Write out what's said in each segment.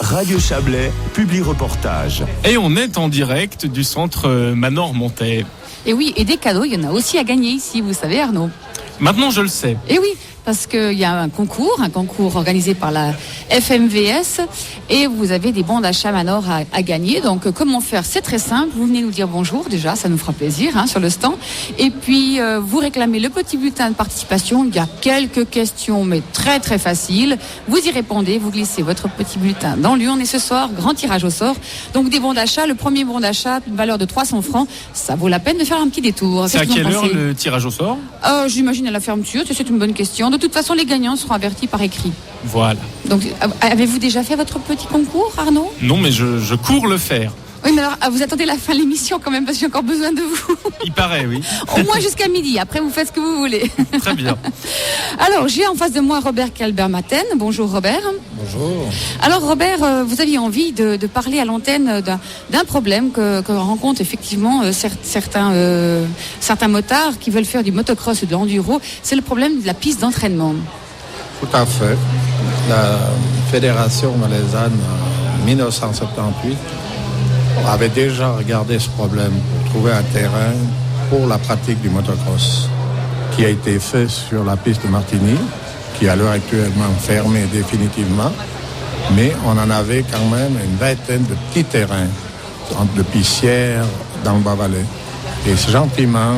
Radio Chablais, Publi-Reportage. Et on est en direct du centre Manor-Montet. Et oui, et des cadeaux, il y en a aussi à gagner ici, vous savez Arnaud. Maintenant je le sais. Et oui, parce qu'il y a un concours organisé par la FMVS et vous avez des bons d'achat Manor à gagner. Donc comment faire? C'est très simple, vous venez nous dire bonjour déjà, ça nous fera plaisir sur le stand. Et puis vous réclamez le petit bulletin de participation, il y a quelques questions mais très très faciles. Vous y répondez, vous glissez votre petit bulletin dans l'urne et ce soir, grand tirage au sort. Donc des bons d'achat, le premier bon d'achat, une valeur de 300 francs, ça vaut la peine de faire un petit détour. C'est à quelle heure le tirage au sort? J'imagine à la fermeture, c'est une bonne question. De toute façon, les gagnants seront avertis par écrit. Voilà. Donc, avez-vous déjà fait votre petit concours, Arnaud? Non, mais je cours le faire. Oui, mais alors, vous attendez la fin de l'émission quand même, parce que j'ai encore besoin de vous. Il paraît, oui. Au moins jusqu'à midi, après vous faites ce que vous voulez. Très bien. Alors, j'ai en face de moi Robert Calbert-Maten. Bonjour Robert. Bonjour. Alors Robert, vous aviez envie de parler à l'antenne d'un problème que rencontrent effectivement certains motards qui veulent faire du motocross ou de l'enduro. C'est le problème de la piste d'entraînement. Tout à fait. La Fédération valaisanne, en 1978, avait déjà regardé ce problème pour trouver un terrain pour la pratique du motocross, qui a été fait sur la piste de Martigny, qui est à l'heure actuellement fermée définitivement, mais on en avait quand même une vingtaine de petits terrains, de pissières dans le Bas-Valais. Et gentiment,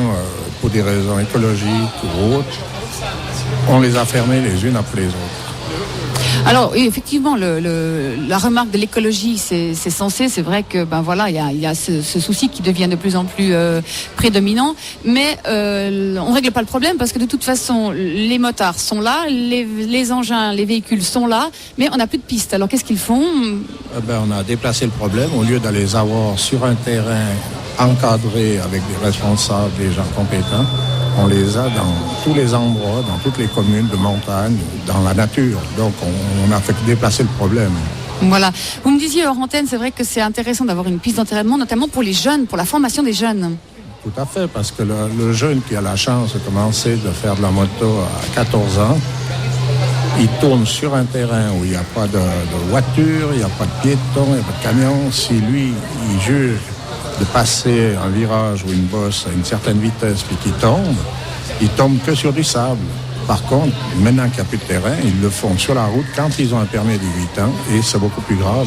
pour des raisons écologiques ou autres, on les a fermés les unes après les autres. Alors effectivement, la remarque de l'écologie, c'est censé, c'est vrai que il y a ce souci qui devient de plus en plus prédominant, mais on règle pas le problème parce que de toute façon, les motards sont là, les engins, les véhicules sont là, mais on n'a plus de pistes. Alors qu'est-ce qu'ils font? On a déplacé le problème au lieu d'aller les avoir sur un terrain encadré avec des responsables, des gens compétents. On les a dans tous les endroits, dans toutes les communes de montagne, dans la nature. Donc, on a fait déplacer le problème. Voilà. Vous me disiez hors antenne, c'est vrai que c'est intéressant d'avoir une piste d'entraînement, notamment pour les jeunes, pour la formation des jeunes. Tout à fait, parce que le jeune qui a la chance de commencer de faire de la moto à 14 ans, il tourne sur un terrain où il n'y a pas de voiture, il n'y a pas de piéton, il n'y a pas de camion. Si lui, il juge de passer un virage ou une bosse à une certaine vitesse puis il tombe que sur du sable. Par contre, maintenant qu'il n'y a plus de terrain, ils le font sur la route quand ils ont un permis de 8 ans et c'est beaucoup plus grave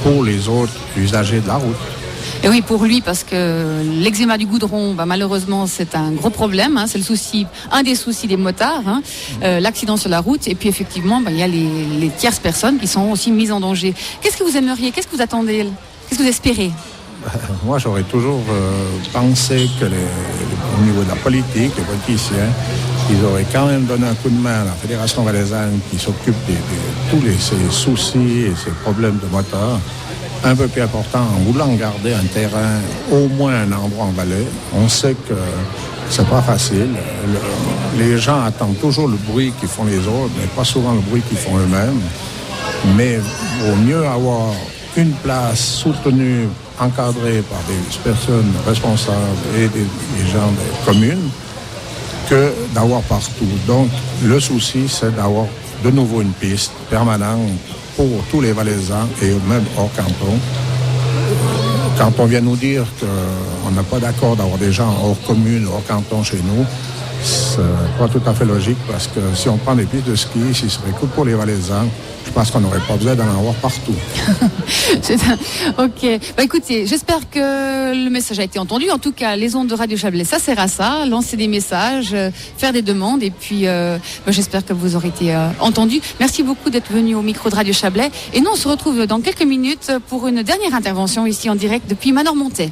pour les autres usagers de la route. Et oui, pour lui, parce que l'eczéma du goudron, malheureusement, c'est un gros problème. C'est un des soucis des motards, l'accident sur la route. Et puis effectivement, il y a les tierces personnes qui sont aussi mises en danger. Qu'est-ce que vous aimeriez? Qu'est-ce que vous attendez? Qu'est-ce que vous espérez? Moi, j'aurais toujours pensé que au niveau de la politique, les politiciens, ils auraient quand même donné un coup de main à la Fédération valaisanne qui s'occupe de tous ces soucis et ces problèmes de motards, un peu plus important en voulant garder un terrain, au moins un endroit en Valais. On sait que c'est pas facile. Les gens attendent toujours le bruit qu'ils font les autres, mais pas souvent le bruit qu'ils font eux-mêmes. Mais il vaut mieux avoir une place soutenue, encadrée par des personnes responsables et des gens des communes, que d'avoir partout. Donc, le souci, c'est d'avoir de nouveau une piste permanente pour tous les Valaisans et même hors canton. Quand on vient nous dire qu'on n'a pas d'accord d'avoir des gens hors commune, hors canton chez nous, c'est pas tout à fait logique parce que si on prend des pistes de ski, si ce serait cool pour les Valaisans, je pense qu'on n'aurait pas besoin d'en avoir partout. Ok. Écoutez, j'espère que le message a été entendu. En tout cas, les ondes de Radio Chablais, ça sert à ça. Lancer des messages, faire des demandes. Et puis, j'espère que vous aurez été entendu. Merci beaucoup d'être venu au micro de Radio Chablais. Et nous, on se retrouve dans quelques minutes pour une dernière intervention ici en direct depuis Manor-Montet.